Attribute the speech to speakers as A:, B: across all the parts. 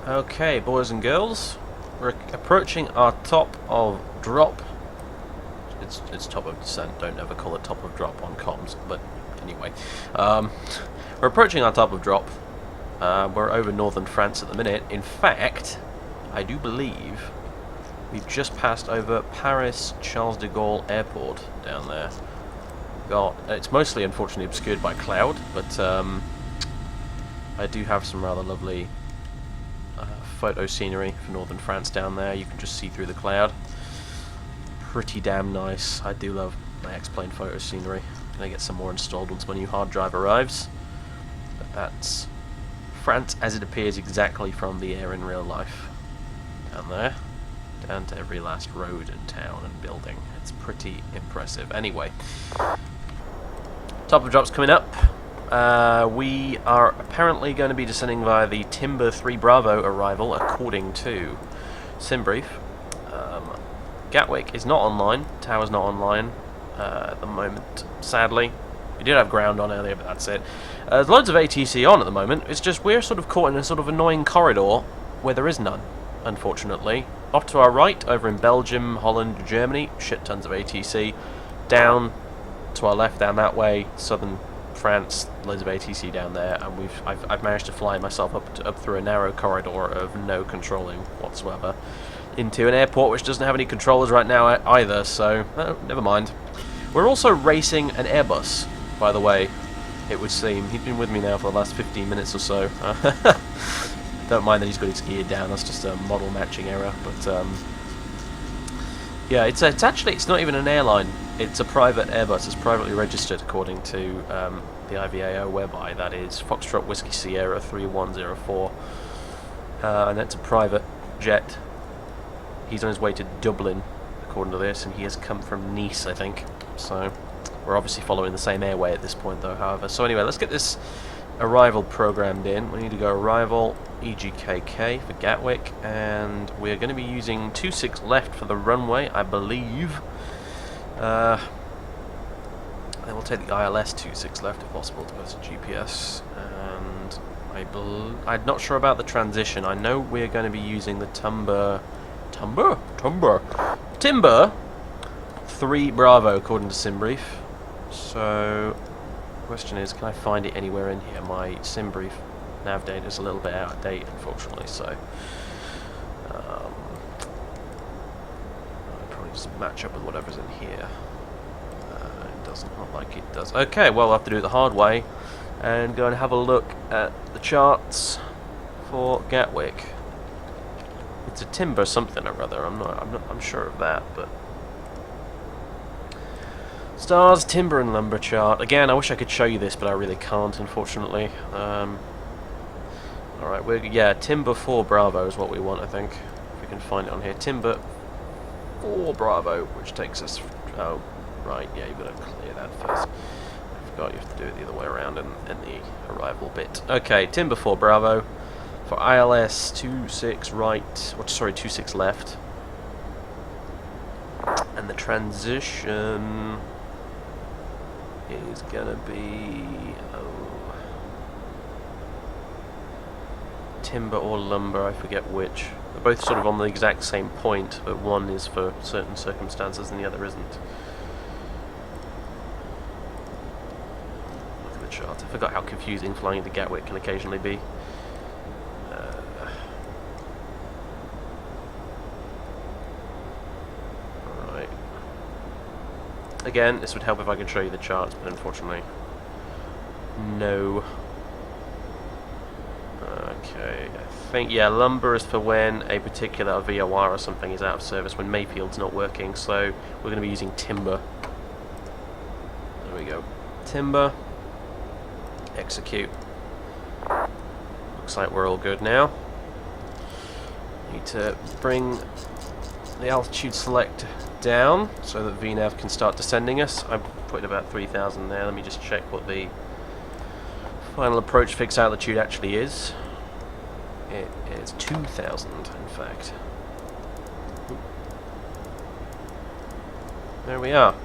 A: Okay, boys and girls, we're approaching our top of drop. It's top of descent. Don't ever call it top of drop on comms. But anyway, we're approaching our top of drop. We're over northern France at the minute. In fact, I do believe we've just passed over Paris Charles de Gaulle Airport down there. It's mostly unfortunately obscured by cloud, but I do have some rather lovely photo scenery for northern France down there. You can just see through the cloud. Pretty damn nice. I do love my X-Plane photo scenery. Gonna get some more installed once my new hard drive arrives. But that's France as it appears exactly from the air in real life. Down there. Down to every last road and town and building. It's pretty impressive. Anyway. Top of drop's coming up. We are apparently going to be descending via the Timber 3 Bravo arrival, according to Simbrief. Gatwick is not online. Tower's not online at the moment, sadly. We did have ground on earlier, but that's it. There's loads of ATC on at the moment. It's just we're sort of caught in a sort of annoying corridor where there is none, unfortunately. Off to our right, over in Belgium, Holland, Germany, shit tons of ATC. Down to our left, down that way, southern France, loads of ATC down there, and I've managed to fly myself up through a narrow corridor of no controlling whatsoever into an airport which doesn't have any controllers right now either, so never mind. We're also racing an Airbus, by the way, it would seem. He's been with me now for the last 15 minutes or so. Don't mind that he's got his gear down, that's just a model matching error, but yeah, it's not even an airline. It's a private Airbus. It's privately registered according to the IVAO, whereby that is Foxtrot Whiskey Sierra 3104, and that's a private jet. He's on his way to Dublin, according to this, and he has come from Nice, I think. So we're obviously following the same airway at this point, though. However, so anyway, let's get this arrival programmed in. We need to go arrival EGKK for Gatwick, and we're going to be using 26 left for the runway, I believe. Then we'll take the ILS 26 left if possible to go to GPS, and I'm not sure about the transition. I know we're going to be using the Timber 3 Bravo according to Simbrief. So the question is, can I find it anywhere in here? My Simbrief nav data is a little bit out of date, unfortunately, so I'll probably just match up with whatever's in here. It doesn't look like it does. Okay, well, I'll have to do it the hard way and go and have a look at the charts for Gatwick. It's a Timber something or other. I'm sure of that, but stars, timber, and lumber chart. Again, I wish I could show you this, but I really can't, unfortunately. Alright, yeah, Timber 4 Bravo is what we want, I think. If we can find it on here. Timber 4 Bravo, which takes us... Oh, right, yeah, you've got to clear that first. I forgot you have to do it the other way around in the arrival bit. Okay, Timber 4 Bravo. For ILS 26 right, or sorry, 26 left. And the transition is gonna be timber or lumber, I forget which. They're both sort of on the exact same point, but one is for certain circumstances and the other isn't. Look at the chart. I forgot how confusing flying into Gatwick can occasionally be. Again, this would help if I could show you the charts, but unfortunately, no. Okay, I think, yeah, lumber is for when a particular VOR or something is out of service, when Mayfield's not working, so we're going to be using timber. There we go. Timber. Execute. Looks like we're all good now. Need to bring the altitude select down so that VNAV can start descending us. I'm putting about 3,000 there. Let me just check what the final approach fixed altitude actually is. It is 2,000 in fact. There we are.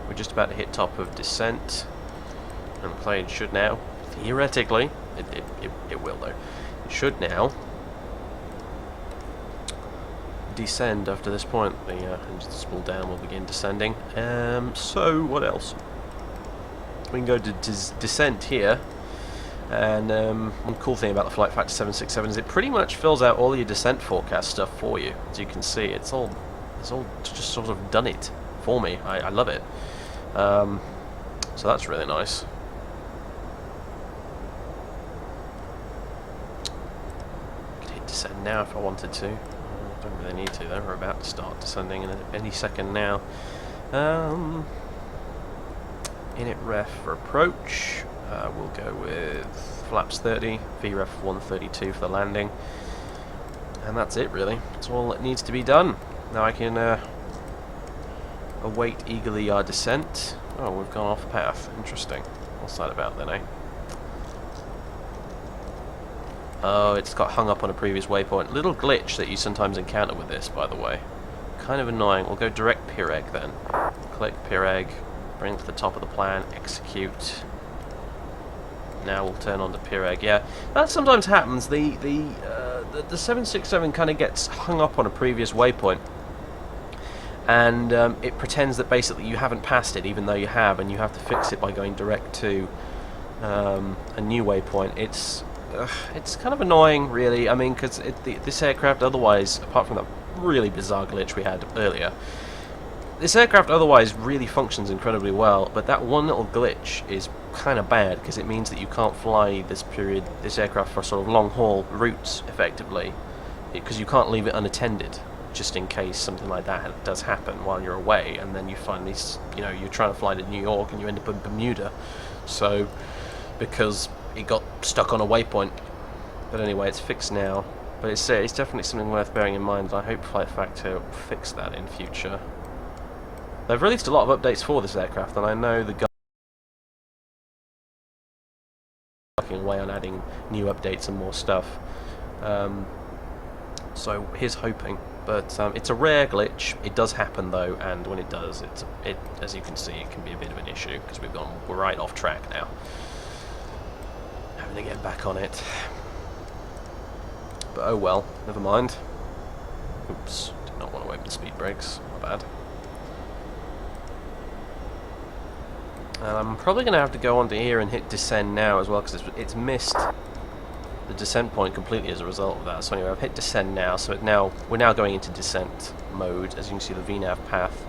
A: We're just about to hit top of descent, and the plane should now, theoretically, it will though, it should now descend after this point. The engines spool down, will begin descending. So, what else? We can go to descent here. And one cool thing about the FlightFactor 767 is it pretty much fills out all your descent forecast stuff for you. As you can see, it's all just sort of done it for me. I love it. So that's really nice. I could hit descend now if I wanted to. I don't really need to though. We're about to start descending in any second now. Init ref for approach. We'll go with flaps 30, VREF 132 for the landing. And that's it really. That's all that needs to be done. Now I can await eagerly our descent. Oh, we've gone off path. Interesting. What's that about then, eh? Oh, it's got hung up on a previous waypoint. Little glitch that you sometimes encounter with this, by the way. Kind of annoying. We'll go direct PIREG then. Click PIREG, bring it to the top of the plan, execute. Now we'll turn on to PIREG. Yeah, that sometimes happens. The 767 kind of gets hung up on a previous waypoint. And it pretends that basically you haven't passed it, even though you have, and you have to fix it by going direct to a new waypoint. It's kind of annoying, really. I mean, because this aircraft otherwise, apart from that really bizarre glitch we had earlier, this aircraft otherwise really functions incredibly well. But that one little glitch is kind of bad because it means that you can't fly this aircraft for sort of long haul routes effectively, because you can't leave it unattended, just in case something like that does happen while you're away, and then you find these, you're trying to fly to New York and you end up in Bermuda, so because it got stuck on a waypoint. But anyway, it's fixed now. But it's definitely something worth bearing in mind. I hope FlightFactor will fix that in future. They've released a lot of updates for this aircraft, and I know the guys are working away on adding new updates and more stuff. So here's hoping. But it's a rare glitch. It does happen though, and when it does, it as you can see, it can be a bit of an issue because we're right off track now. Having to get back on it. But oh well, never mind. Oops, did not want to open the speed brakes. My bad. And I'm probably going to have to go onto here and hit descend now as well, because it's missed the descent point completely as a result of that. So anyway, I've hit descend now, so we're now going into descent mode. As you can see, the VNAV path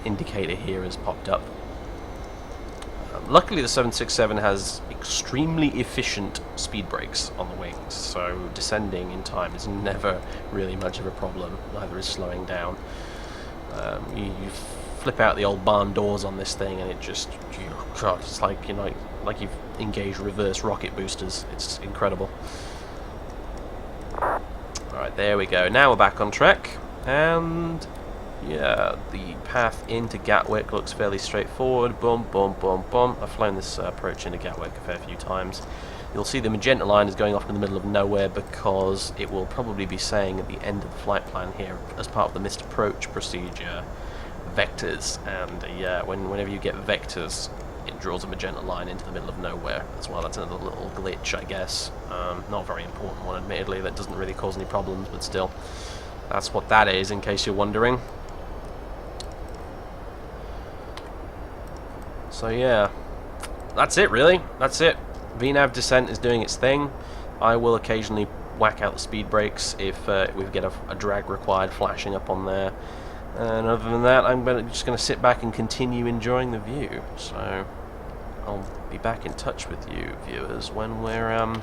A: indicator here has popped up. Luckily the 767 has extremely efficient speed brakes on the wings, so descending in time is never really much of a problem. Neither is slowing down. You flip out the old barn doors on this thing and it just, God, it's like, like you've engaged reverse rocket boosters. It's incredible. Alright, there we go. Now we're back on track, and yeah, the path into Gatwick looks fairly straightforward. Boom, boom, boom, boom. I've flown this approach into Gatwick a fair few times. You'll see the magenta line is going off in the middle of nowhere because it will probably be saying at the end of the flight plan here, as part of the missed approach procedure, vectors, and yeah, whenever you get vectors, it draws a magenta line into the middle of nowhere as well. That's another little glitch, I guess. Not a very important one, admittedly. That doesn't really cause any problems, but still, that's what that is, in case you're wondering. So yeah, that's it really. That's it. VNAV descent is doing its thing. I will occasionally whack out the speed brakes if we get a drag required flashing up on there. And other than that, I'm just going to sit back and continue enjoying the view. So I'll be back in touch with you, viewers, when we're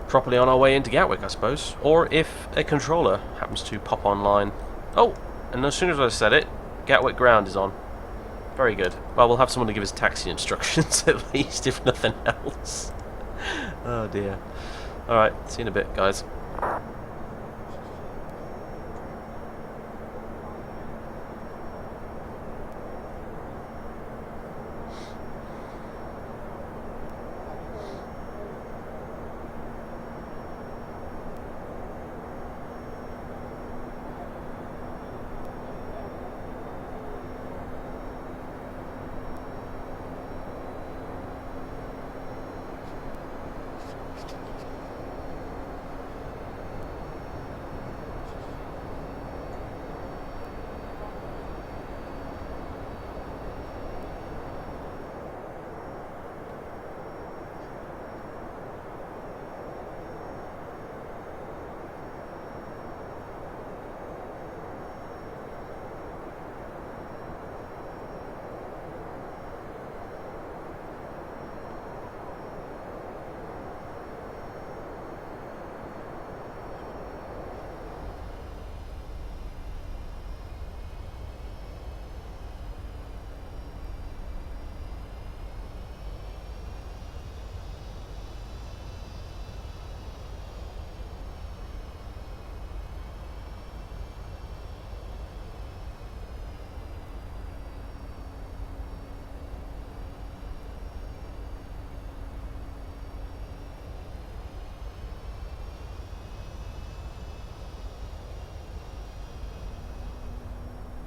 A: properly on our way into Gatwick, I suppose. Or if a controller happens to pop online. Oh, and as soon as I said it, Gatwick ground is on. Very good. Well, we'll have someone to give us taxi instructions at least, if nothing else. Oh dear. Alright, see you in a bit, guys.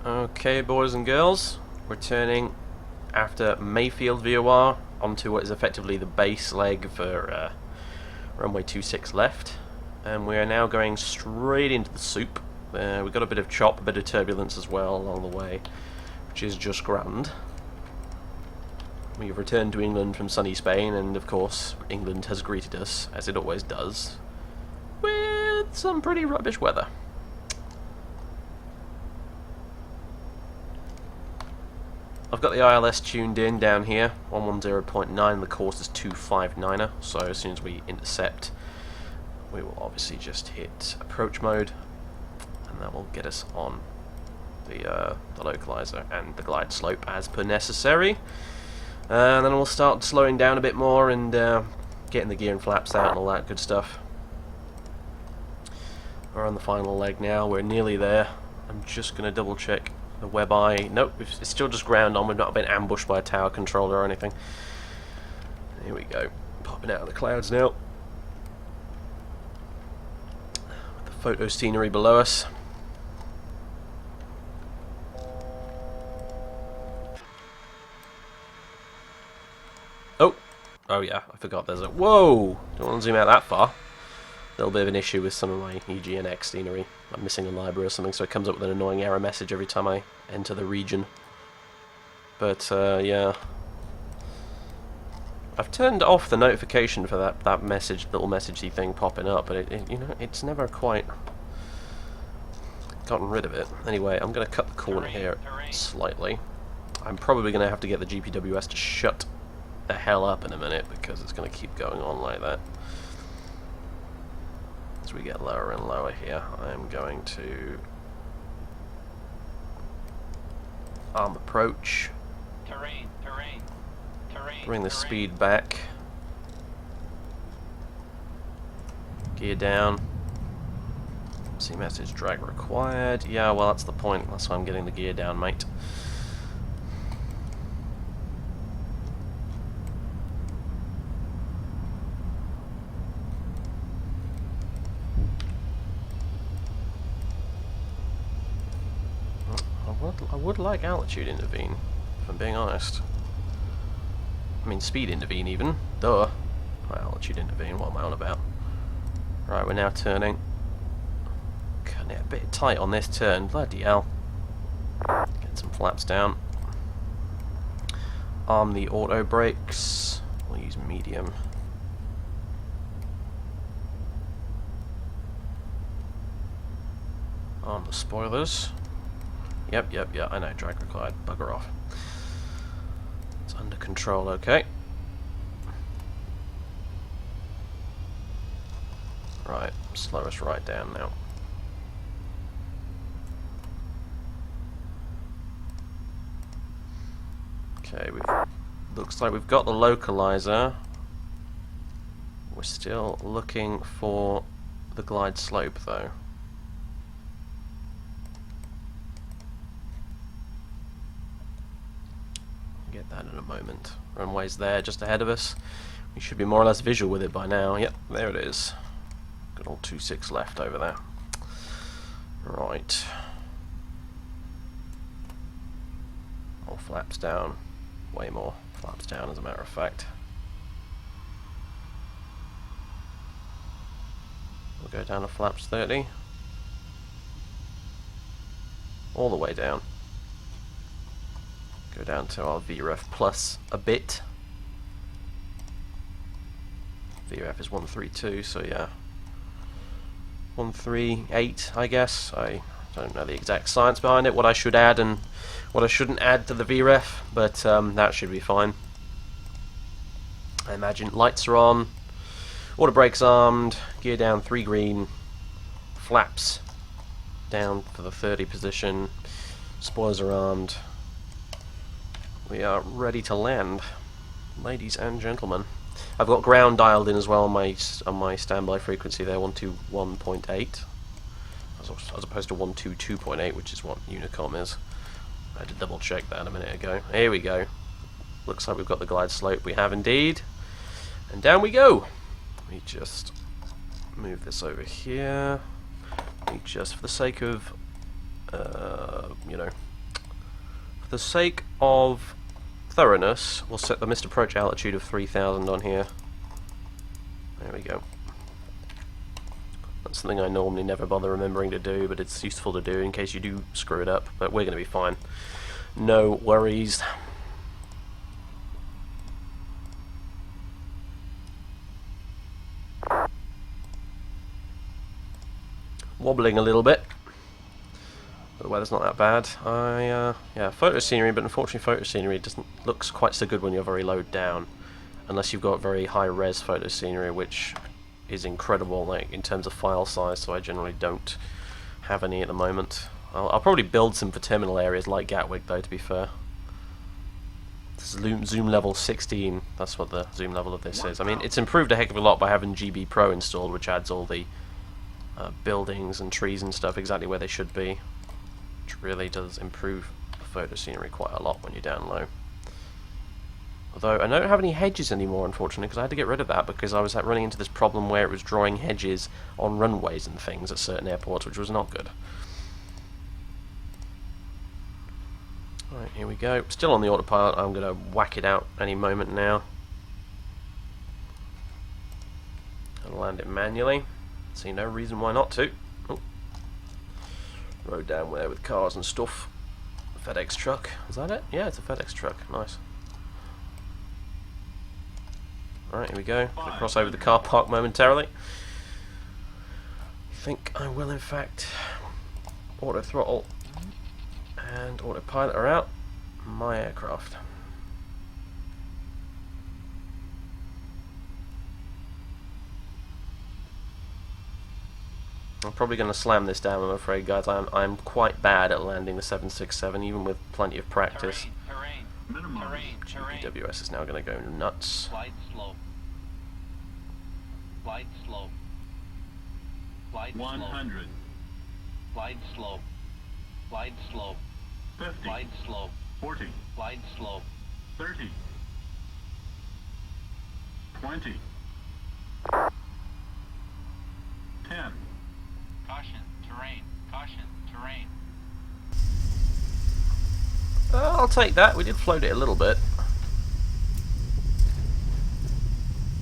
A: Okay, boys and girls, returning after Mayfield VOR onto what is effectively the base leg for runway 26 left, and we are now going straight into the soup. We've got a bit of chop, a bit of turbulence as well along the way, which is just grand. We've returned to England from sunny Spain, and of course England has greeted us, as it always does, with some pretty rubbish weather. I've got the ILS tuned in down here, 110.9, the course is 259er, so as soon as we intercept, we will obviously just hit approach mode, and that will get us on the localizer and the glide slope as per necessary. And then we'll start slowing down a bit more and getting the gear and flaps out and all that good stuff. We're on the final leg now, we're nearly there. I'm just going to double check the web eye. Nope, it's still just ground on, we've not been ambushed by a tower controller or anything. Here we go, popping out of the clouds now. With the photo scenery below us. Oh yeah, I forgot there's a... Whoa! Don't want to zoom out that far. A little bit of an issue with some of my EGNX scenery. I'm missing a library or something, so it comes up with an annoying error message every time I enter the region. But, yeah. I've turned off the notification for that message, little messagey thing popping up, but you know, it's never quite gotten rid of it. Anyway, I'm going to cut the corner here slightly. I'm probably going to have to get the GPWS to shut the hell up in a minute, because it's going to keep going on like that. As we get lower and lower here, I am going to arm approach, bring the speed back, gear down, see message drag required. Yeah, well that's the point, that's why I'm getting the gear down, mate. I would like altitude intervene, if I'm being honest. I mean speed intervene even, duh. Altitude intervene, what am I on about? Right, we're now turning. Cutting it a bit tight on this turn, bloody hell. Get some flaps down. Arm the auto brakes, we'll use medium. Arm the spoilers. Yep, I know, drag required, bugger off. It's under control, okay. Right, slow us right down now. Okay, looks like we've got the localizer. We're still looking for the glide slope though. Get that in a moment. Runway's there, just ahead of us. We should be more or less visual with it by now. Yep, there it is. Good old 26 left over there. Right. More flaps down. Way more flaps down, as a matter of fact. We'll go down to flaps 30. All the way down. Go down to our VREF plus a bit. VREF is 132, so yeah. 138, I guess. I don't know the exact science behind it, what I should add and what I shouldn't add to the VREF, but that should be fine. I imagine lights are on, auto brakes armed, gear down 3 green, flaps down for the 30 position, spoilers are armed. We are ready to land, ladies and gentlemen. I've got ground dialed in as well on my standby frequency there, 121.8, as opposed to 122.8, which is what Unicom is. I had to double check that a minute ago. Here we go. Looks like we've got the glide slope. We have indeed. And down we go. We just move this over here. We just, for the sake of, you know, For the sake of thoroughness, we'll set the missed approach altitude of 3,000 on here. There we go. That's something I normally never bother remembering to do, but it's useful to do in case you do screw it up. But we're going to be fine. No worries. Wobbling a little bit. But the weather's not that bad. Yeah, photo scenery, but unfortunately photo scenery doesn't looks quite so good when you're very low down. Unless you've got very high res photo scenery, which is incredible, like in terms of file size, so I generally don't have any at the moment. I'll probably build some for terminal areas like Gatwick though, to be fair. Zoom level 16, that's what the zoom level of this is. I mean, it's improved a heck of a lot by having GB Pro installed, which adds all the buildings and trees and stuff exactly where they should be, which really does improve the photo scenery quite a lot when you're down low. Although I don't have any hedges anymore, unfortunately, because I had to get rid of that because I was running into this problem where it was drawing hedges on runways and things at certain airports, which was not good. Alright, here we go. Still on the autopilot. I'm going to whack it out any moment now. I'll land it manually. See no reason why not to. Oh. Road down there with cars and stuff. FedEx truck. Is that it? Yeah, it's a FedEx truck. Nice. Alright, here we go. Gonna cross over the car park momentarily. I think I will in fact auto throttle and autopilot are out. My aircraft. I'm probably going to slam this down, I'm afraid, guys. I'm quite bad at landing the 767, even with plenty of practice.
B: Terrain.
A: GWS is now going to go nuts.
B: Flight slope. Flight slope. Flight
C: 100.
B: Flight slope. Flight slope.
C: 50.
B: Flight slope.
C: 40.
B: Flight slope.
C: 30. 20. 10.
B: Caution, terrain. Caution, terrain.
A: I'll take that. We did float it a little bit.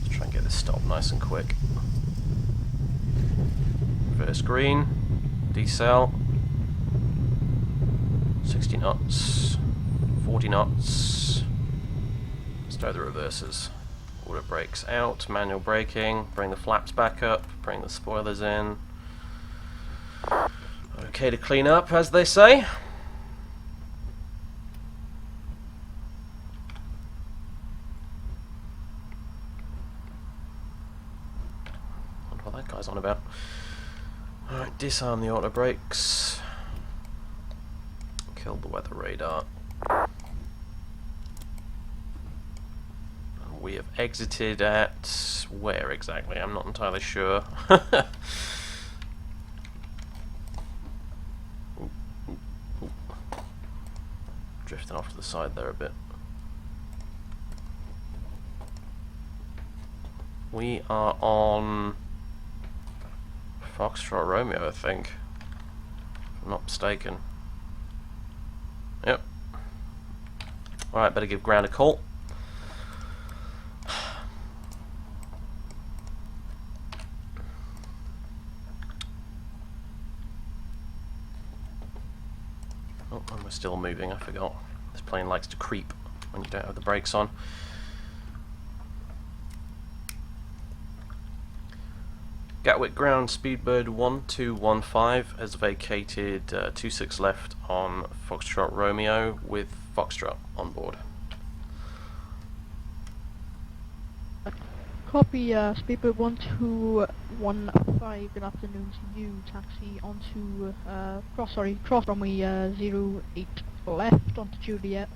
A: Let's try and get this stopped nice and quick. Reverse green. Decel. 60 knots. 40 knots. Let's try the reverses. Auto brakes out. Manual braking. Bring the flaps back up. Bring the spoilers in. Okay to clean up, as they say. Wonder what that guy's on about. Alright, disarm the auto brakes. Kill the weather radar. And we have exited at where exactly? I'm not entirely sure. Drifting off to the side there a bit. We are on Foxtrot Romeo, I think. If I'm not mistaken. Yep. Alright, better give ground a call. Oh, and we're still moving, I forgot. This plane likes to creep when you don't have the brakes on. Gatwick ground Speedbird 1215 has vacated 26 left on Foxtrot Romeo with Foxtrot on board.
D: Copy, Speedbird 1215, good afternoon to you. Taxi onto, cross runway 08 left onto Juliet.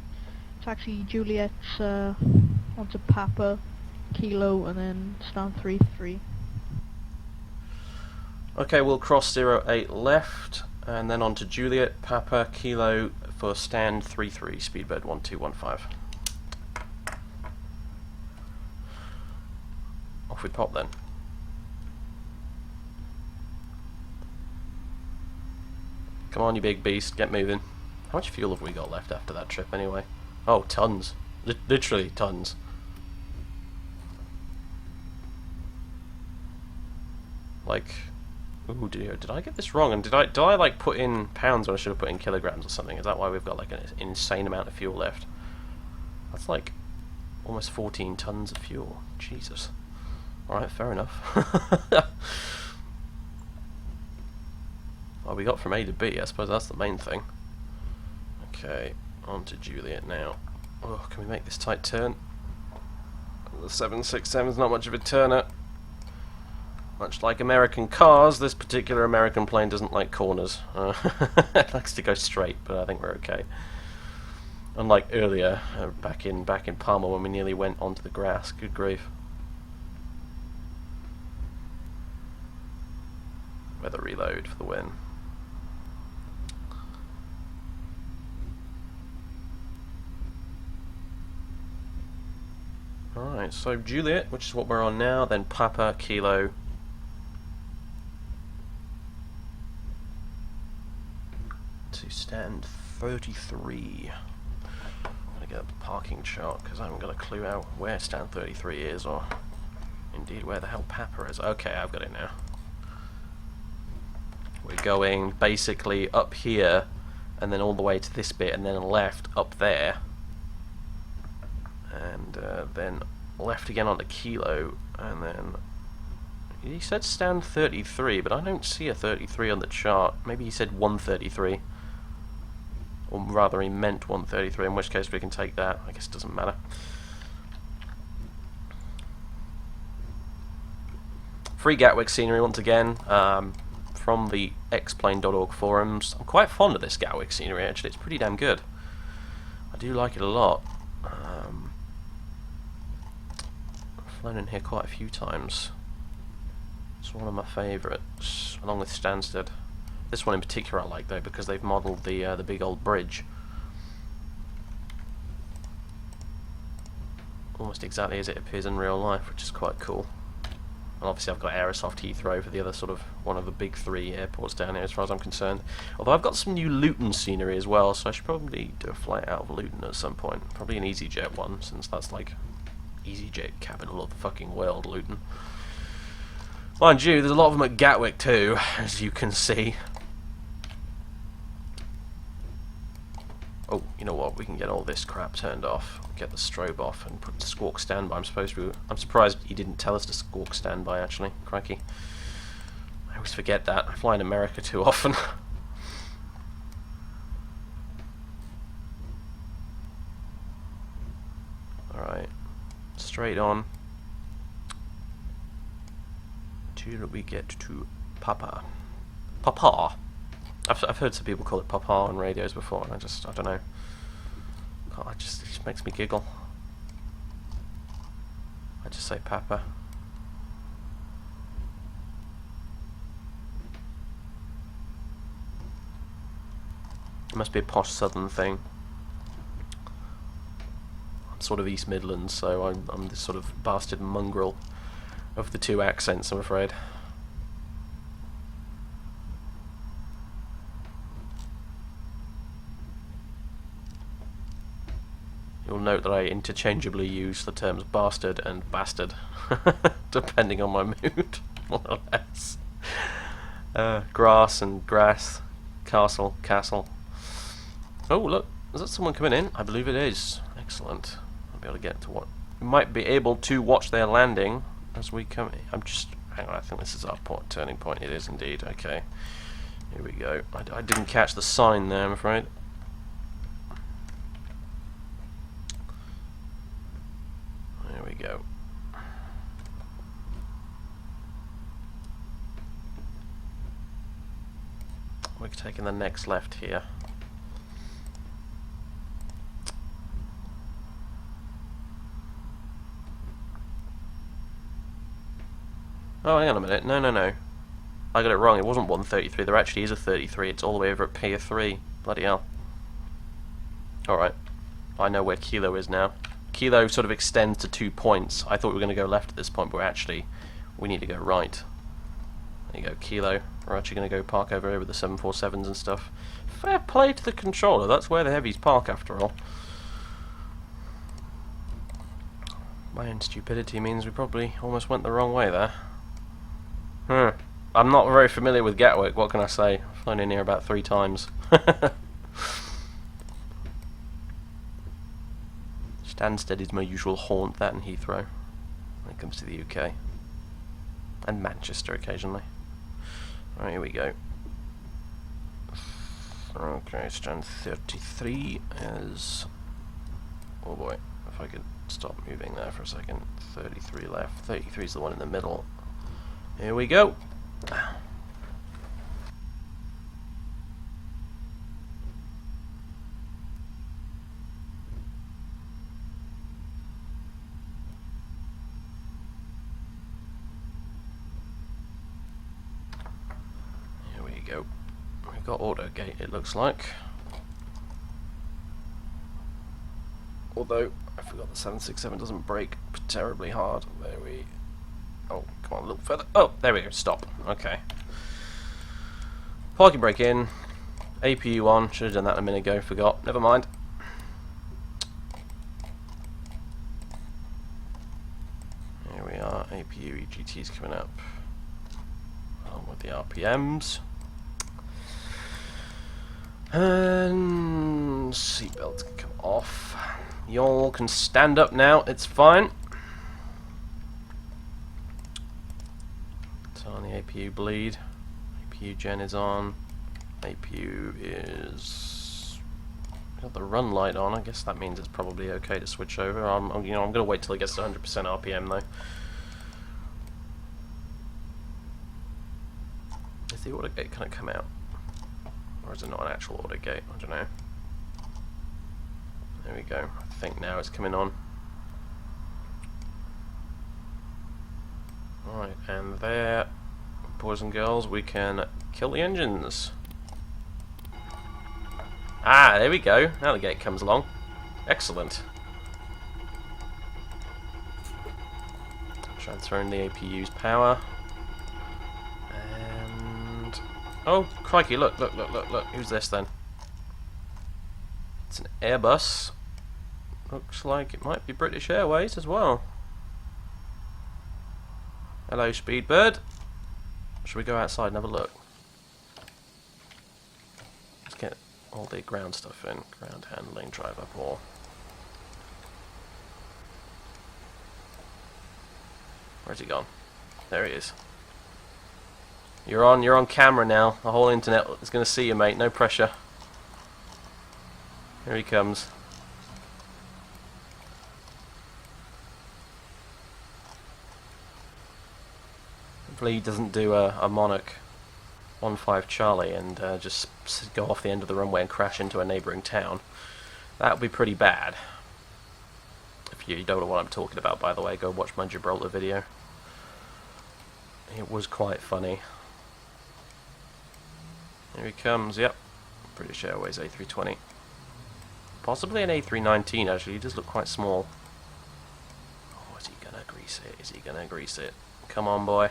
D: Taxi Juliet onto Papa, Kilo, and then stand 33.
A: Okay, we'll cross 08 left, and then on to Juliet, Papa, Kilo for stand 33, Speedbird 1215. Off we pop then. Come on, you big beast, get moving. How much fuel have we got left after that trip anyway? Oh, tons. Literally tons. Like, ooh dear, did I get this wrong? And did I like put in pounds when I should have put in kilograms or something? Is that why we've got like an insane amount of fuel left? That's like almost 14 tons of fuel. Jesus. Alright, fair enough. Well, we got from A to B, I suppose that's the main thing. Okay, on to Juliet now. Oh, can we make this tight turn? The 767 is not much of a turner. Much like American cars, this particular American plane doesn't like corners. It likes to go straight, but I think we're okay. Unlike earlier, back in Palma when we nearly went onto the grass. Good grief. Weather reload for the win. Alright, so Juliet, which is what we're on now, then Papa, Kilo. To stand 33. I'm gonna get the parking chart because I haven't got a clue out where stand 33 is, or indeed where the hell Papa is. Okay, I've got it now. We're going basically up here and then all the way to this bit and then left up there. And then left again onto Kilo, and then he said stand 33, but I don't see a 33 on the chart. Maybe he said 133, or rather he meant 133, in which case we can take that. I guess it doesn't matter. Free Gatwick scenery once again, from the xplane.org forums. I'm quite fond of this Gatwick scenery actually, it's pretty damn good. I do like it a lot. Flown in here quite a few times. It's one of my favourites, along with Stansted. This one in particular I like though because they've modelled the big old bridge almost exactly as it appears in real life, which is quite cool. And obviously I've got Aerosoft Heathrow for the other sort of one of the big 3 airports down here as far as I'm concerned. Although I've got some new Luton scenery as well, so I should probably do a flight out of Luton at some point. Probably an EasyJet one, since that's like EasyJet capital of the fucking world, Luton. Mind you, there's a lot of them at Gatwick too, as you can see. Oh, you know what? We can get all this crap turned off, get the strobe off, and put the squawk standby. I'm surprised he didn't tell us to squawk standby. Actually, crikey! I always forget that. I fly in America too often. All right, straight on. Till we get to Papa. Papa. I've heard some people call it Papa on radios before, and I don't know. It just makes me giggle. I just say Papa. It must be a posh southern thing. I'm sort of East Midlands, so I'm this sort of bastard mongrel of the 2 accents, I'm afraid. You'll note that I interchangeably use the terms bastard and bastard, depending on my mood, more or less. Grass and grass, castle, castle. Oh look, is that someone coming in? I believe it is. Excellent. I'll be able to get to what we might be able to watch their landing as we come. Hang on, I think this is our turning point. It is indeed. Okay, here we go. I didn't catch the sign there, I'm afraid. There we go. We're taking the next left here. Oh, hang on a minute. No. I got it wrong. It wasn't 133. There actually is a 33. It's all the way over at Pier 3. Bloody hell. Alright. I know where Kilo is now. Kilo sort of extends to 2 points. I thought we were going to go left at this point, but actually we need to go right. There you go, Kilo. We're actually going to go park over here with the 747s and stuff. Fair play to the controller, that's where the heavies park after all. My own stupidity means we probably almost went the wrong way there. I'm not very familiar with Gatwick, what can I say? I've flown in here about 3 times. Stansted is my usual haunt, that and Heathrow, when it comes to the UK. And Manchester occasionally. Alright, here we go. Okay, stand 33 is... Oh boy, if I could stop moving there for a second. 33 left, 33 is the one in the middle. Here we go! Here we go. We've got auto gate, it looks like. Although, I forgot the 767 doesn't brake terribly hard. There we... Oh, come on, a little further. Oh, there we go, stop. Okay. Parking brake in. APU on. Should have done that a minute ago, forgot. Never mind. Here we are, APU EGT's coming up. On with the RPMs. And seatbelts can come off. Y'all can stand up now, it's fine. Turn on the APU bleed. APU gen is on. APU is got the run light on. I guess that means it's probably okay to switch over. I'm gonna wait till it gets to 100% RPM though. Is the auto gate gonna come out? Or is it not an actual auto gate? I don't know. There we go. I think now it's coming on. Alright, and there, boys and girls, we can kill the engines. Ah, there we go. Now the gate comes along. Excellent. Transferring the APU's power. And... oh, crikey, look. Who's this then? It's an Airbus. Looks like it might be British Airways as well. Hello, Speedbird. Should we go outside and have a look? Let's get all the ground stuff in. Ground handling, drive up all. Where's he gone? There he is. You're on camera now. The whole internet is going to see you, mate. No pressure. Here he comes. Hopefully he doesn't do a Monarch 1-5 Charlie and just go off the end of the runway and crash into a neighbouring town. That would be pretty bad. If you don't know what I'm talking about, by the way, go watch my Gibraltar video. It was quite funny. Here he comes, yep. British Airways A320. Possibly an A319 actually, he does look quite small. Oh, is he gonna grease it? Is he gonna grease it? Come on, boy.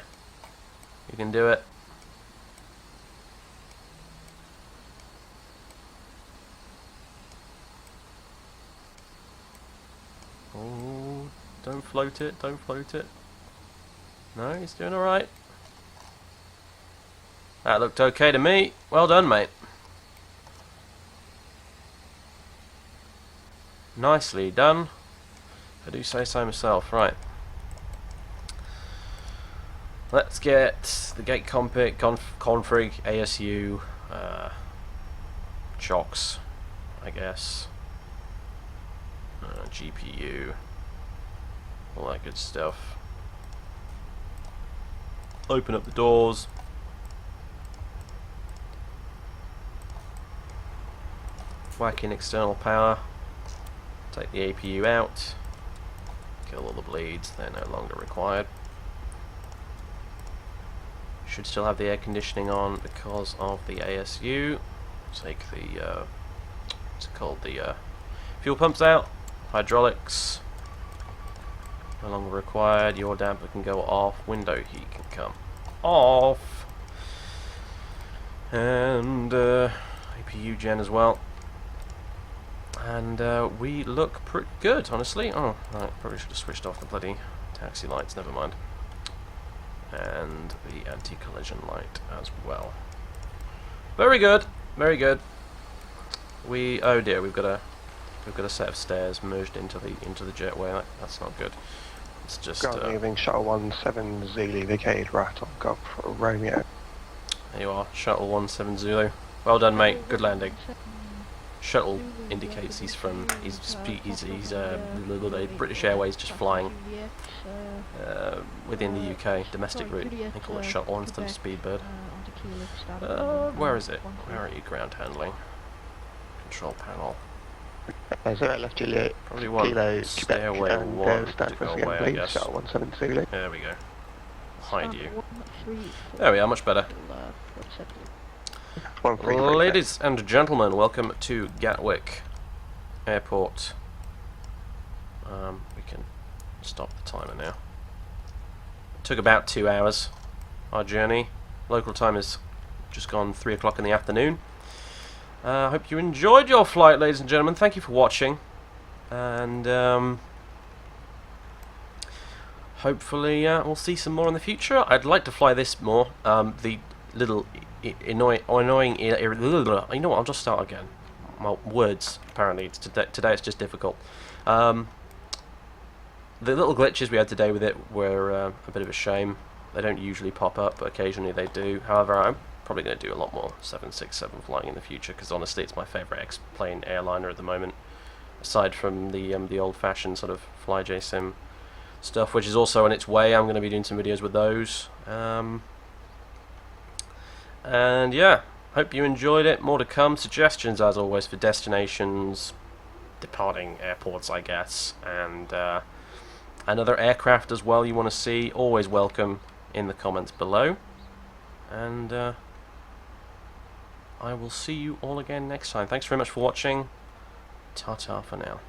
A: You can do it. Oh, don't float it, don't float it. No, he's doing alright. That looked okay to me. Well done, mate. Nicely done. I do say so myself. Right. Let's get the gate config, ASU, chocks, I guess, GPU, all that good stuff. Open up the doors. Whack in external power. Take the APU out. Kill all the bleeds, they're no longer required. Should still have the air conditioning on because of the ASU. Take the what's it called? The fuel pumps out. Hydraulics no longer required. Your damper can go off. Window heat can come off. and APU gen as well. And we look pretty good, honestly. Oh, right, probably should have switched off the bloody taxi lights, never mind. And the anti-collision light as well. Very good, very good. Oh dear, we've got a set of stairs merged into the jetway. That's not good. It's just
E: Ground moving shuttle 17 Zulu vacated right on Golf Romeo.
A: there you are, shuttle 17 Zulu. Well done, mate. Good landing. Shuttle indicates he's British Airways, just flying within the UK domestic route. They call it shuttle instead of Speedbird. Where is it? Where are you? Ground handling. Control panel.
E: So left Juliet.
A: Probably one.
E: Kilo,
A: Stairway
E: Quebec, and
A: 1 to
E: stand
A: go
E: for us
A: away,
E: again,
A: I
E: please.
A: guess.
E: Shuttle 17 Zulu.
A: There we go. Hide you. There we are, much better.
E: 1336.
A: Ladies and gentlemen, welcome to Gatwick Airport. We can stop the timer now. It took about 2 hours, our journey. Local time is just gone 3 o'clock in the afternoon. I hope you enjoyed your flight, ladies and gentlemen. Thank you for watching. And hopefully we'll see some more in the future. I'd like to fly this more. The little annoying... You know what, I'll just start again. Well, words, apparently. Today it's just difficult. The little glitches we had today with it were a bit of a shame. They don't usually pop up, but occasionally they do. However, I'm probably going to do a lot more 767 flying in the future, because honestly it's my favourite X-plane airliner at the moment, aside from the old-fashioned sort of FlyJSim stuff, which is also on its way. I'm going to be doing some videos with those. And yeah, hope you enjoyed it. More to come. Suggestions, as always, for destinations, departing airports, I guess, and other aircraft as well you want to see. Always welcome in the comments below. And I will see you all again next time. Thanks very much for watching. Ta-ta for now.